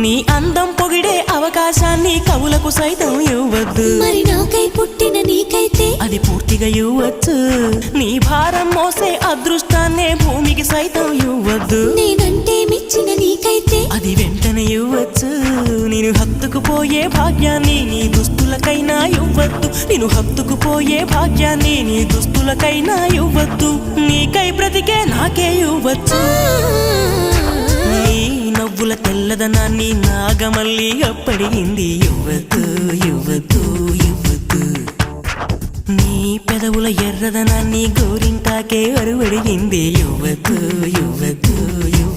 నీ అందం పొగిడే అవకాశాన్ని కవులకు సైతం ఇవ్వద్దు. మరి నాకై పుట్టిన నీకైతే అది పూర్తిగా ఇవ్వచ్చు. నీ భారం మోసే అదృష్టాన్నే భూమికి సైతం ఇవ్వద్దు. నేనంటే మెచ్చిన నీకైతే అది వెంటనే ఇవ్వచ్చు. నేను హత్తుకుపోయే భాగ్యాన్ని నీ దుస్తులకైనా ఇవ్వద్దు. నేను హత్తుకుపోయే భాగ్యాన్ని నీ దుస్తులకైనా ఇవ్వద్దు. నీకై బ్రతికే నాకే ఇవ్వచ్చు. నీ నవ్వుల తెల్లదనాన్ని నాగమల్లి అప్పడిగింది. ఇవ్వద్దు ఇవ్వద్దు ఇవ్వద్దు. నీ పెదవుల ఎర్రదనాన్ని గోరింటాకే అరువడిగింది. ఇవ్వద్దు ఇవ్వద్దు ఇవ్వద్దు.